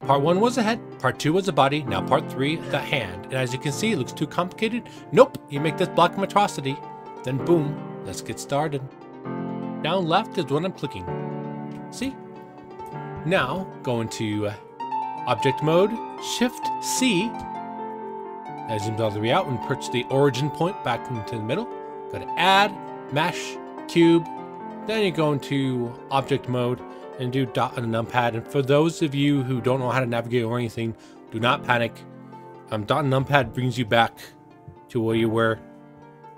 Part 1 was the head, Part 2 was the body, now Part 3, the hand. And as you can see, it looks too complicated. Nope, you make this block monstrosity. Then boom, let's get started. Down left is what I'm clicking. See? Now, go into object mode, Shift C. That zooms all the way out and puts the origin point back into the middle. Go to add, mesh, cube. Then you go into object mode and do dot on the numpad. And for those of you who don't know how to navigate or anything, do not panic. Dot and numpad brings you back to where you were.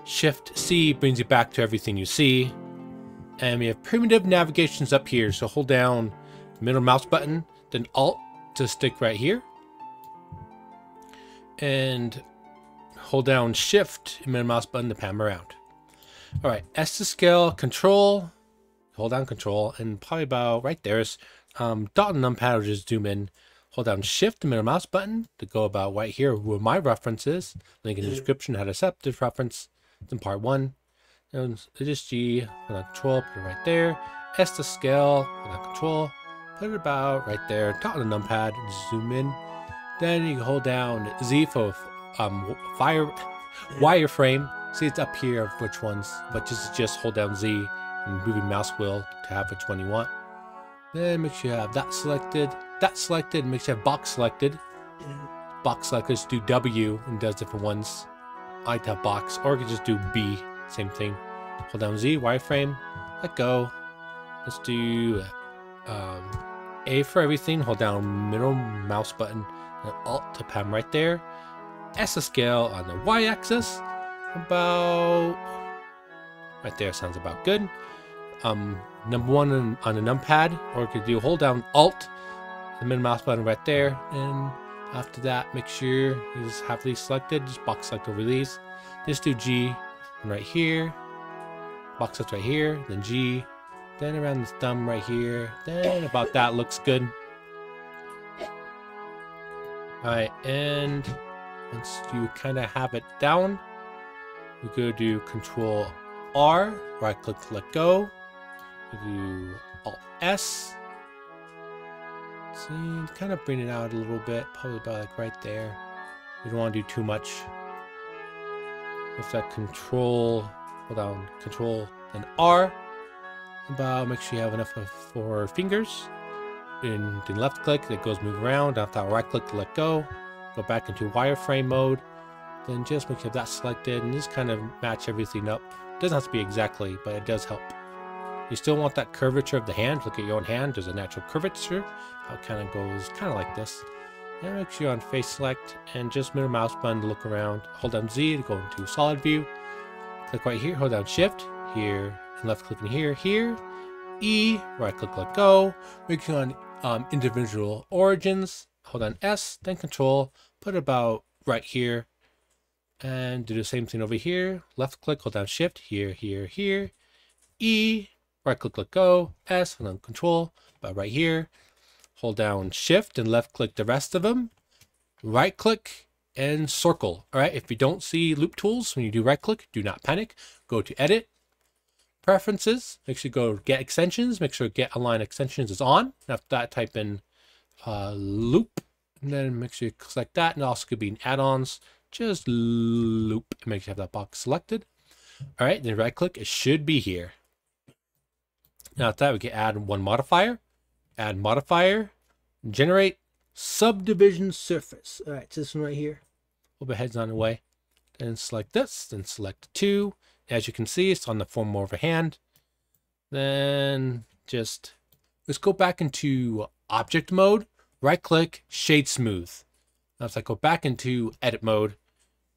Shift C brings you back to everything you see. And we have primitive navigations up here. So hold down the middle mouse button, then Alt to stick right here. And hold down Shift and middle mouse button to pan around. All right, S to scale, Control, hold down Control, and probably about right there is dot and numpad will just zoom in. Hold down Shift and middle mouse button to go about right here where my reference is. Link in the description how to set this reference. It's in Part 1. And just G, hold down Control, put it right there. S to scale, hold down Control, put it about right there. Dot on the numpad, just zoom in. Then you can hold down Z for wireframe. See, it's up here of which ones, but just hold down Z and move your mouse wheel to have which one you want. Then make sure you have that selected, make sure you have box selected. Box selected, just do W and does different ones. I like to have box, or you can just do B, same thing. Hold down Z, wireframe, let go. Let's do A for everything, hold down middle mouse button and Alt to pan right there. S to scale on the Y-axis, about right there, sounds about good. Number 1 on the numpad, or you could do hold down Alt, the middle mouse button right there, and after that, make sure you just have these selected, just box select over these. Just do G, and right here, box select right here, then G, then around this thumb right here, then about that looks good. Alright, and once you kind of have it down, we go do Control R, right click to let go. We do Alt S. See, kind of bring it out a little bit, probably about like right there. You don't want to do too much. With that Control, hold down Control and R. About make sure you have enough of 4 fingers. And then left click, that goes move around. After that, right click to let go. Go back into wireframe mode. Then just make sure that selected and just kind of match everything up. It doesn't have to be exactly, but it does help. You still want that curvature of the hand. Look at your own hand. There's a natural curvature. How it kind of goes kind of like this. And make sure you're on face select and just middle mouse button to look around. Hold down Z to go into solid view. Click right here. Hold down Shift here and left click in here. E, right click, let go. Make sure on individual origins. Hold on S, then Control. Put it about right here. And do the same thing over here. Left click, hold down Shift here. E, right click, let go. S, hold on Control, about right here. Hold down Shift and left click the rest of them. Right click and circle. All right, if you don't see loop tools when you do right click, do not panic. Go to Edit, Preferences. Make sure you go Get Extensions. Make sure Get Align Extensions is on. After that, type in loop, and then make sure you select that. And also could be in add-ons. Just loop and make sure you have that box selected. All right, then right click, it should be here. Now after that, we can add one modifier. Add modifier, generate subdivision surface. All right, so this one right here. Overhead's on the way. Then select this, then select 2. As you can see, it's on the form of a hand. Then just let's go back into object mode. Right click, shade smooth. Now if I go back into edit mode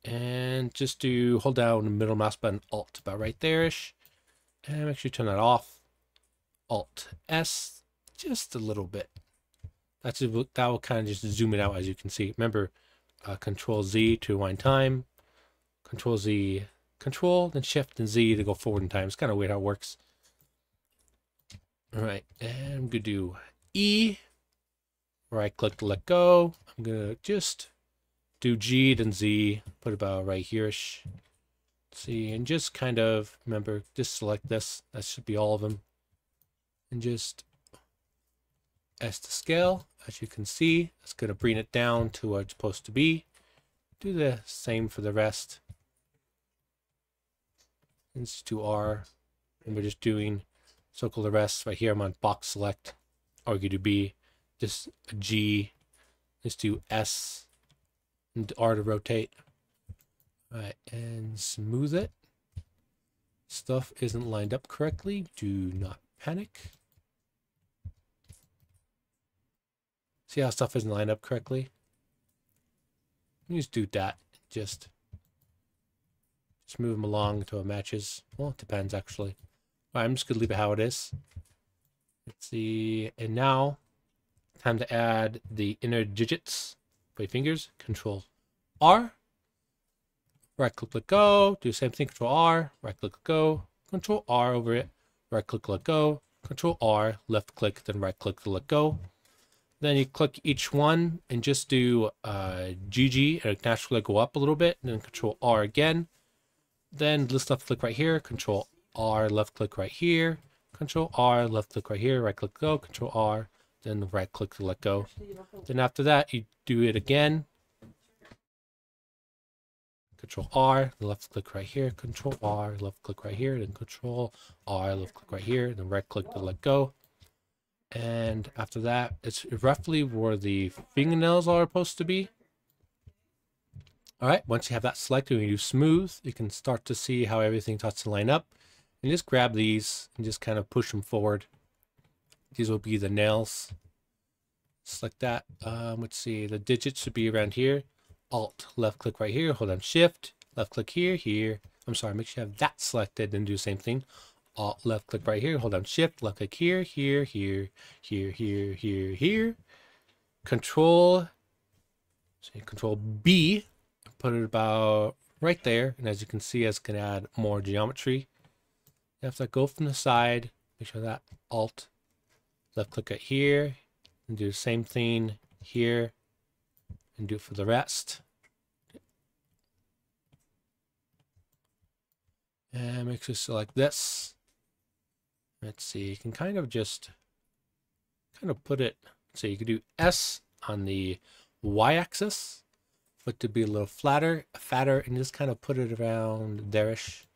and just do hold down the middle mouse button, Alt about right there-ish. And make sure you turn that off. Alt S, just a little bit. That will kind of just zoom it out as you can see. Remember, Control Z to rewind time. Control Z, Control, then Shift and Z to go forward in time. It's kind of weird how it works. All right, and I'm gonna do E. Right click to let go. I'm gonna just do G then Z, put about right here-ish. See, and just kind of remember, just select this. That should be all of them. And just S to scale. As you can see, it's going to bring it down to where it's supposed to be. Do the same for the rest. Let's do R, and we're just doing circle the rest. Right here I'm on box select, or you could do B, just a G. Let's do S and R to rotate. All right, and smooth it. Stuff isn't lined up correctly. Do not panic. See how stuff isn't lined up correctly? You just do that. Just move them along until it matches. Well, it depends actually. All right, I'm just gonna leave it how it is. Let's see, and now time to add the inner digits. Put your fingers. Control R. Right click, let go. Do the same thing. Control R. Right click, let go. Control R over it. Right click, let go. Control R. Left click, then right click to let go. Then you click each one and just do GG, and it naturally go up a little bit. And then Control R again. Then this left click right here. Control R, left click right here. Control R, left click right here. Right click, go. Control R. Then right click to let go. Then after that, you do it again. Control R, left click right here. Control R, left click right here. Then Control R, left click right here. Then right click to let go. And after that, it's roughly where the fingernails are supposed to be. All right, once you have that selected and you do smooth, you can start to see how everything starts to line up. And just grab these and just kind of push them forward. These will be the nails. Just like that. Let's see, the digits should be around here. Alt, left click right here, hold down Shift, left click here, here. I'm sorry, make sure you have that selected and do the same thing. Alt, left click right here, hold down Shift, left click here, here, here, here, here, here, here. Control B, put it about right there. And as you can see, it's going to add more geometry. You have to go from the side, make sure that Alt, left click it here, and do the same thing here, and do it for the rest. And make sure to select this. Let's see, you can kind of put it, so you could do S on the Y-axis, but to be a little fatter, and just kind of put it around there-ish.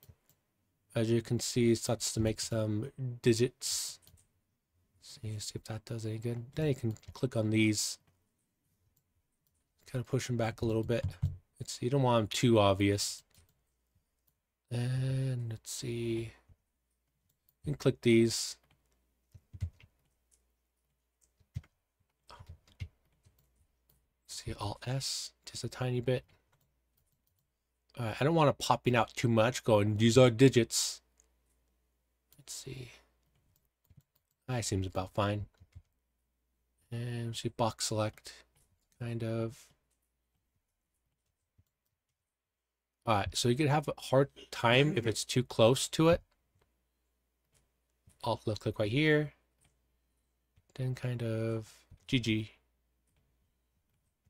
As you can see, it starts to make some digits. See if that does any good. Then you can click on these. Kind of push them back a little bit. You don't want them too obvious. And let's see. You can click these. See Alt S, just a tiny bit. I don't want it popping out too much. Going, these are digits. Let's see. That seems about fine. And see box select, kind of. Alright, so you could have a hard time if it's too close to it. Alt left click right here. Then kind of GG.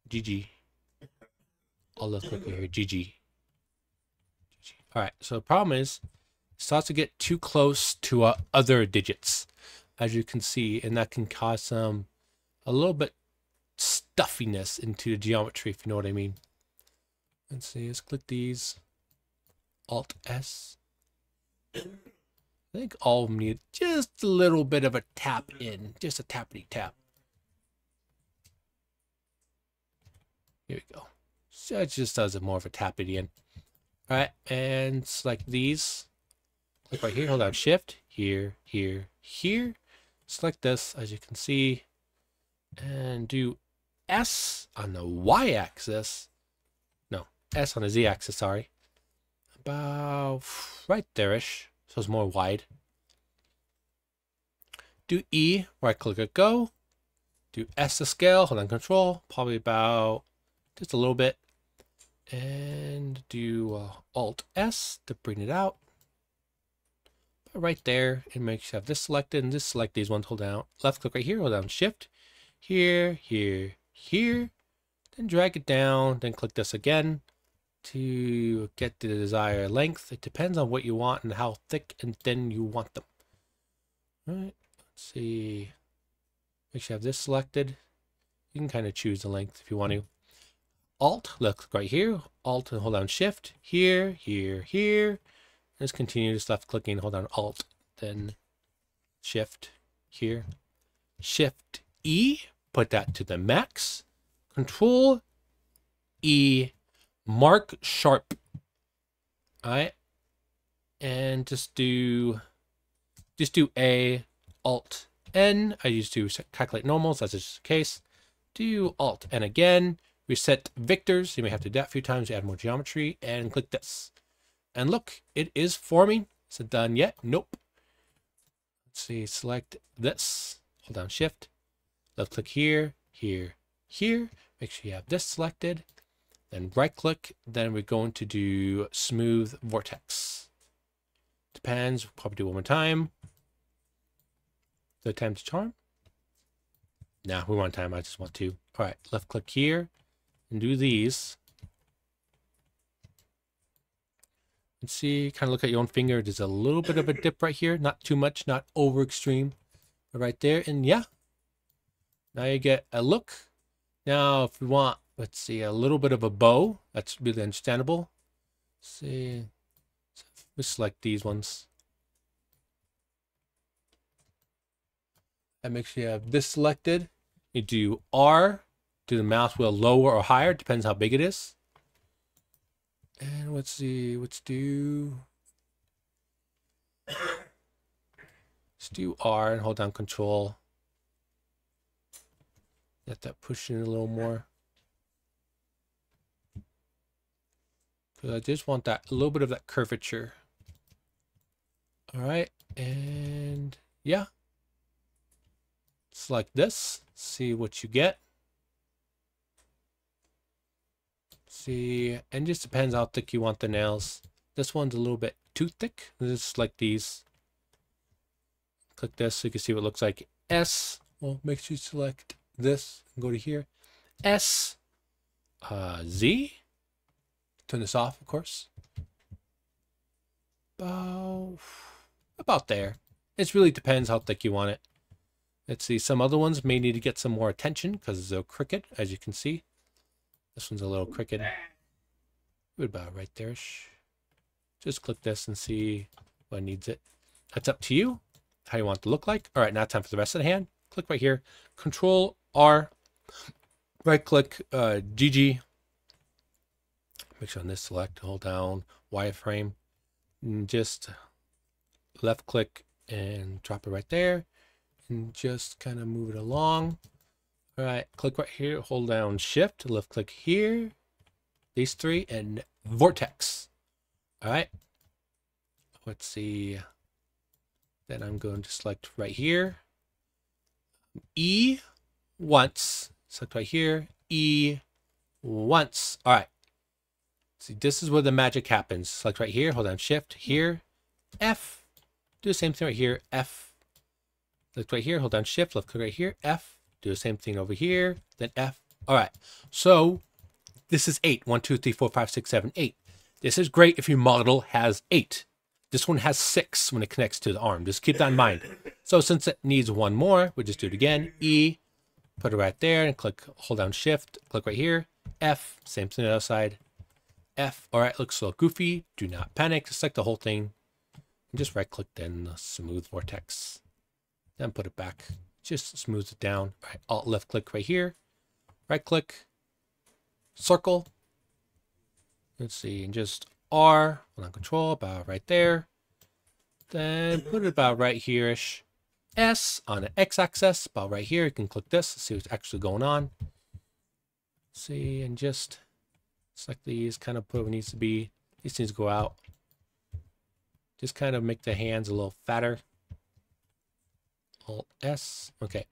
GG. Alt left click right here. GG. Alright, so the problem is it starts to get too close to other digits, as you can see, and that can cause a little bit stuffiness into the geometry, if you know what I mean. Let's see, let's click these. Alt S. I think all of them need just a little bit of a tap in, just a tappity tap. Here we go. So it just does it more of a tappity in. All right, and select these. Click right here, hold down Shift, here, here, here. Select this, as you can see, and do S on the Y-axis. No, S on the Z-axis, sorry. About right there-ish, so it's more wide. Do E, right click it, go. Do S to scale, hold on Control, probably about just a little bit. And do Alt S to bring it out. Right there, and make sure you have this selected, and just select these ones, hold down, left click right here, hold down Shift, here, here, here, then drag it down, then click this again to get the desired length. It depends on what you want and how thick and thin you want them. All right, let's see. Make sure you have this selected. You can kind of choose the length if you want to. Alt, left click right here. Alt and hold down Shift. Here, here, here. Just continue just left clicking, hold down Alt, then Shift here. Shift E, put that to the max. Control E, mark sharp. Alright. And just do A, Alt N. I used to calculate normals, as is the case. Do Alt N again. Reset vectors. You may have to do that a few times to add more geometry. And click this. And look, it is forming. Is it done yet? Nope. Let's see, select this. Hold down Shift. Left click here, here, here. Make sure you have this selected. Then right click. Then we're going to do smooth vortex. Depends. We'll probably do one more time. Third time's a charm. Nah, we want time. I just want to. All right, left click here and do these. And see, kind of look at your own finger. There's a little bit of a dip right here. Not too much, not over extreme. But right there. And yeah, now you get a look. Now, if we want, let's see, a little bit of a bow. That's really understandable. Let's see, we select these ones. And make sure you have this selected. You do R, do the mouse wheel lower or higher, depends how big it is. And let's see, let's do R and hold down Control. Let that push in a little more. Because I just want that, a little bit of that curvature. All right, and yeah. Select this, see what you get. See, and just depends how thick you want the nails. This one's a little bit too thick. Just like these. Click this so you can see what it looks like. S, well, make sure you select this and go to here. S, Z. Turn this off, of course. About there. It really depends how thick you want it. Let's see, some other ones may need to get some more attention because they're crooked, as you can see. This one's a little crooked. About right there. Just click this and see what needs it. That's up to you, how you want it to look like. All right, now time for the rest of the hand. Click right here. Control R. Right click GG. Make sure on this select, hold down wireframe. And just left click and drop it right there. And just kind of move it along. All right, click right here, hold down Shift, left click here, these three, and vortex. All right, let's see. Then I'm going to select right here, E once, select right here, E once. All right, see, this is where the magic happens. Select right here, hold down Shift, here, F, do the same thing right here, F. Click right here, hold down Shift, left click right here, F. Do the same thing over here, then F. All right, so this is 8. 1, 2, 3, 4, 5, 6, 7, 8. This is great if your model has 8. This one has 6 when it connects to the arm. Just keep that in mind. So since it needs one more, we'll just do it again. E, put it right there, and click, hold down Shift, click right here, F. Same thing on the other side, F. All right, looks a little goofy. Do not panic. Select the whole thing, and just right click then the smooth vortex. Then put it back. Just smooth it down. All right, Alt left click right here. Right click. Circle. Let's see, and just R. Hold on Control, about right there. Then put it about right here-ish. S on the X-axis, about right here. You can click this to see what's actually going on. See, and just select these, kind of put what it needs to be. These things go out. Just kind of make the hands a little fatter. Alt S. Okay.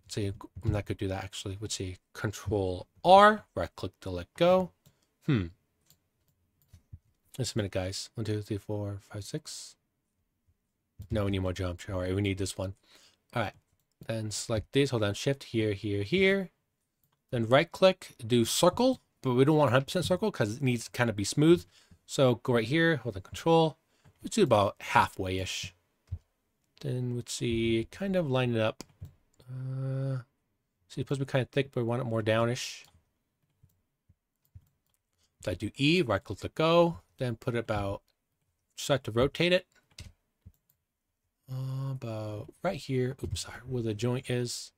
Let's see, I'm not going to do that actually. Let's see. Control R. Right click to let go. Just a minute, guys. 1, 2, 3, 4, 5, 6. No, we need more geometry. All right, we need this one. All right. Then select these. Hold down Shift here, here, here. Then right click, do circle, but we don't want 100% circle because it needs to kind of be smooth. So go right here, hold down Control. Let's do about halfway-ish. Then let's see, kind of line it up See, it's supposed to be kind of thick, but we want it more downish. So I do E, right click, let go, then put it about, start to rotate it. About right here. Oops, sorry, where the joint is.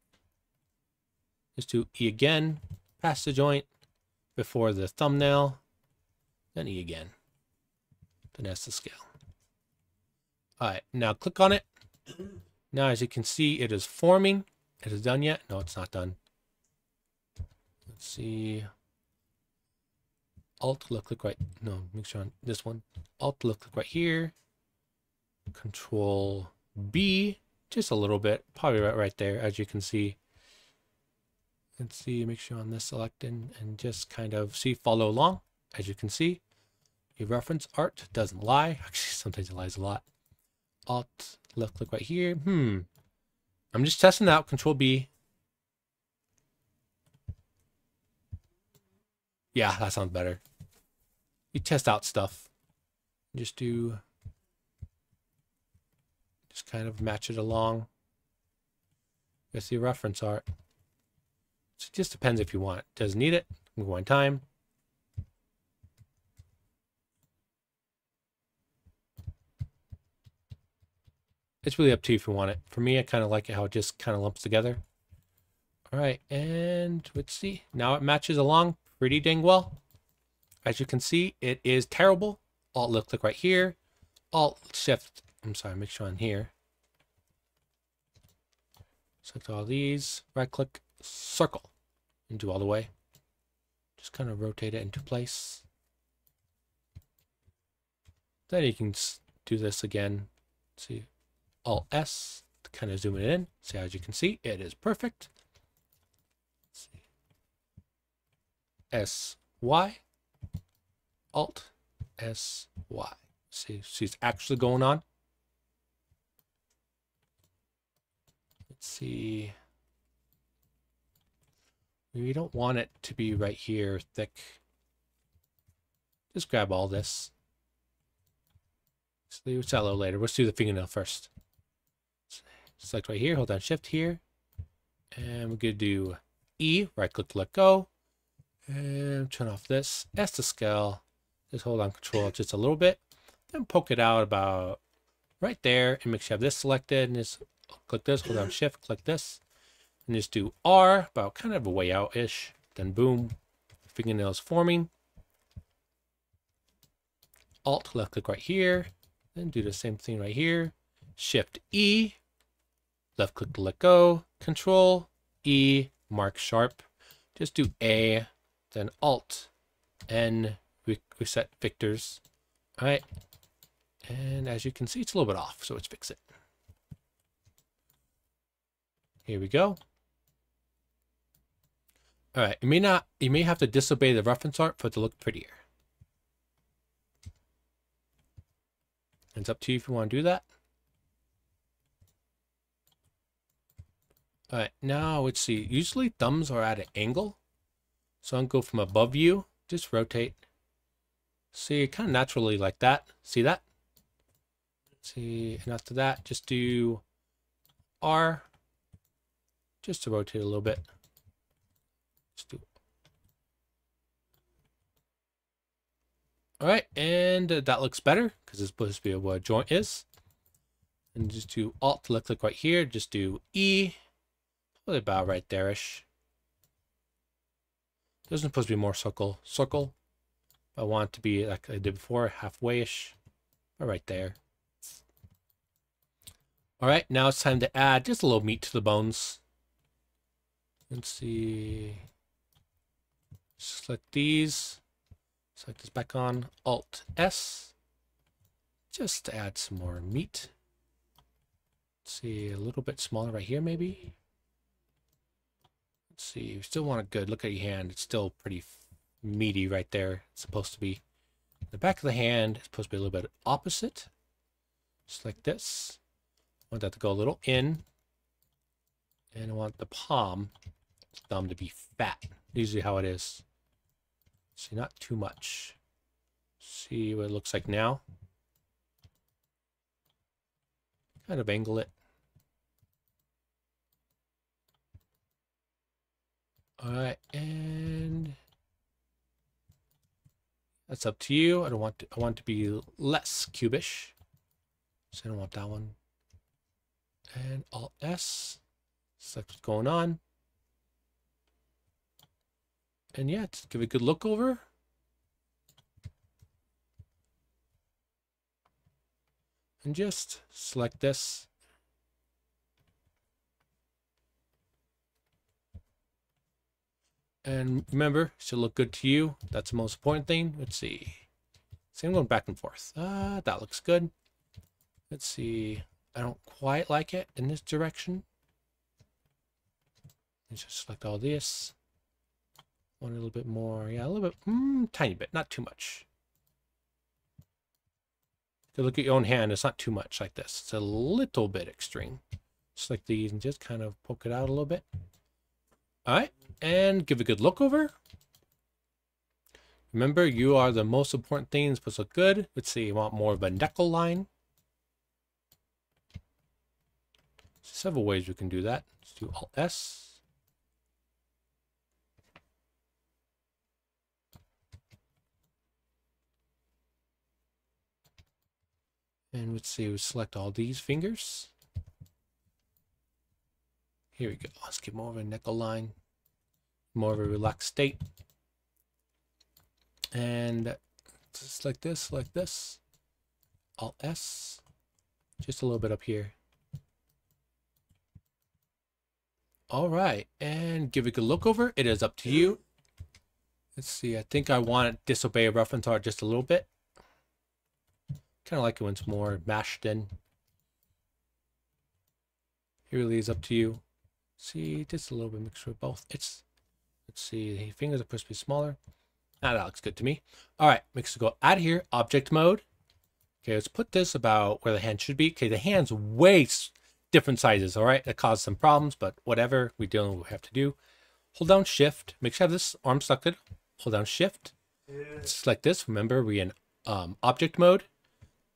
Just do E again, past the joint, before the thumbnail, then E again. Then that's the scale. Alright, now click on it. Now as you can see, it is forming. It is done yet? No, it's not done. Let's see. Alt left click right. No, make sure on this one. Alt left click right here. Control B, just a little bit, probably right there, as you can see. Let's see, make sure on this selected and just kind of see, follow along. As you can see, your reference art doesn't lie. Actually, sometimes it lies a lot. Alt left click right here. I'm just testing it out. Control B. Yeah, that sounds better. You test out stuff. Just kind of match it along with your reference art. So it just depends if you want it. Doesn't need it. Move one time. It's really up to you if you want it. For me, I kind of like it how it just kind of lumps together. All right, and let's see. Now it matches along pretty dang well. As you can see, it is terrible. Alt left click right here. Alt shift. I'm sorry, make sure on here. Select all these. Right click, circle, and do all the way. Just kind of rotate it into place. Then you can do this again. Let's see. Alt S to kind of zoom it in. So as you can see, it is perfect. Let's see. S Y. Alt S Y. See it's actually going on. Let's see. We don't want it to be right here thick. Just grab all this. So we'll chat a little later. Let's do the fingernail first. Select right here, hold down shift here. And we're gonna do E, right click to let go. And turn off this. S to scale. Just hold on control just a little bit. Then poke it out about right there and make sure you have this selected and just click this, hold down shift, click this, and just do R about kind of a way out-ish. Then boom, fingernails forming. Alt left click right here, then do the same thing right here. Shift E, left click to let go, Control E, mark sharp. Just do A, then Alt N, reset vectors. All right. And as you can see, it's a little bit off, so let's fix it. Here we go. All right, you may have to disobey the reference art for it to look prettier. It's up to you if you want to do that. All right, now let's see. Usually thumbs are at an angle. So I'm going to go from above view, just rotate. See, kind of naturally like that. See that? See, and after that, just do R, just to rotate a little bit. Just do. All right, and that looks better because it's supposed to be where a joint is. And just do Alt, left click right here. Just do E, probably about right there-ish. There's supposed to be more circle. I want it to be like I did before, halfway-ish, right there. All right, now it's time to add just a little meat to the bones. Let's see. Select these. Select this back on. Alt S. Just to add some more meat. Let's see, a little bit smaller right here, maybe. Let's see. You still want it good. Look at your hand. It's still pretty meaty right there. It's supposed to be. The back of the hand is supposed to be a little bit opposite. Just like this. I want that to go a little in. And I want the palm, thumb to be fat. Usually how it is. See, not too much. See what it looks like now. Kind of angle it. All right, and that's up to you. I want to be less cubish, so I don't want that one. And Alt S, select what's going on. And yeah, just give it a good look over. And just select this. And remember, it should look good to you. That's the most important thing. Let's see. See, I'm going back and forth. That looks good. Let's see. I don't quite like it in this direction. Let's just select all this. Want a little bit more. Yeah, a little bit. Tiny bit. Not too much. If you look at your own hand, it's not too much like this. It's a little bit extreme. Select these and just kind of poke it out a little bit. All right. And give a good look over. Remember, you are the most important thing. It's supposed to look good. Let's see, you want more of a neckle line. Several ways we can do that. Let's do Alt S. And let's see, we select all these fingers. Here we go. Let's get more of a neckle line. More of a relaxed state. And just like this, Alt S, just a little bit up here. All right, and give it a good look over. It is up to you. Let's see, I think I want to disobey a reference art just a little bit. Kind of like it when it's more mashed in. It really is up to you. See, just a little bit mixture of both. Let's see, the fingers are supposed to be smaller. That looks good to me. All right, makes it go out of here, object mode. Okay, let's put this about where the hand should be. Okay, the hand's way different sizes, all right? That caused some problems, but whatever, we deal with what we have to do. Hold down Shift, make sure you have this arm selected. Hold down Shift, select this. Remember, we're in object mode.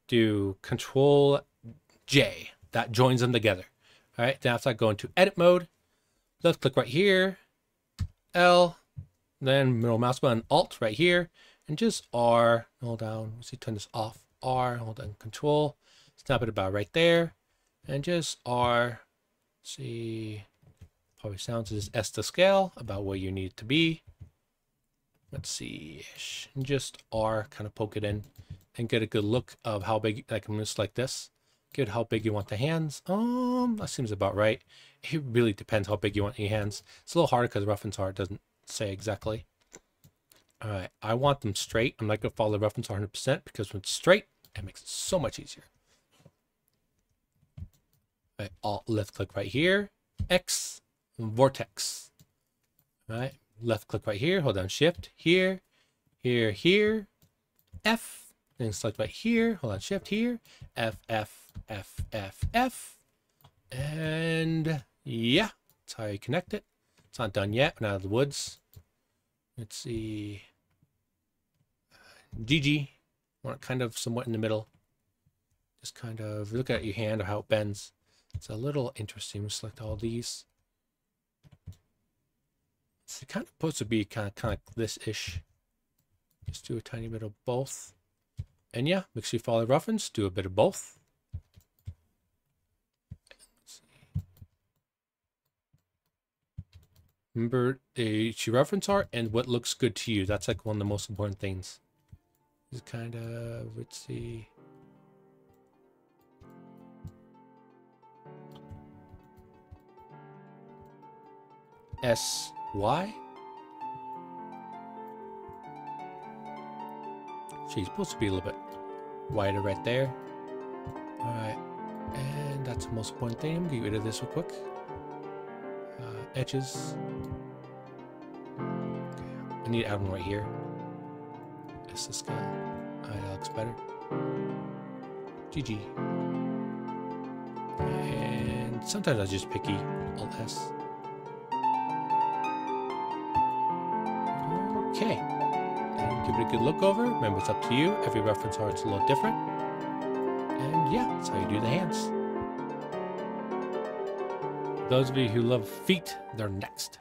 Do Control J, that joins them together. All right, then after that, go into edit mode. Left click right here, L, then middle mouse button, Alt right here, and just R, hold down, let's see, turn this off, R, hold down Control, snap it about right there, and just R, see, probably sounds as S to scale, about where you need it to be. Let's see, and just R, kind of poke it in, and get a good look of how big, like I'm just like this, get how big you want the hands. That seems about right. It really depends how big you want your hands. It's a little harder because reference art doesn't say exactly. All right, I want them straight. I'm not going to follow the reference 100% because when it's straight, it makes it so much easier. All right, Alt left click right here, X, Vortex. All right, left click right here, hold down Shift, here, here, here, F, then select right here, hold on Shift here, F, F, F, F, F, and yeah, that's how you connect it. It's not done yet. We're not out of the woods. Let's see. GG. Want it kind of somewhat in the middle. Just kind of look at your hand or how it bends. It's a little interesting. We'll select all these. It's kind of supposed to be kind of like this-ish. Just do a tiny bit of both. And yeah, make sure you follow the reference. Do a bit of both. Remember your reference art and what looks good to you. That's like one of the most important things. Just kind of, let's see. SY. She's supposed to be a little bit wider right there. All right, and that's the most important thing. I'm gonna get rid of this real quick. Edges. Okay. I need to add one right here. That's the scale. Alright, that looks better. GG. And sometimes I just picky. Alt S. Okay. And give it a good look over. Remember, it's up to you. Every reference art's a little different. And yeah, that's how you do the hands. Those of you who love feet, they're next.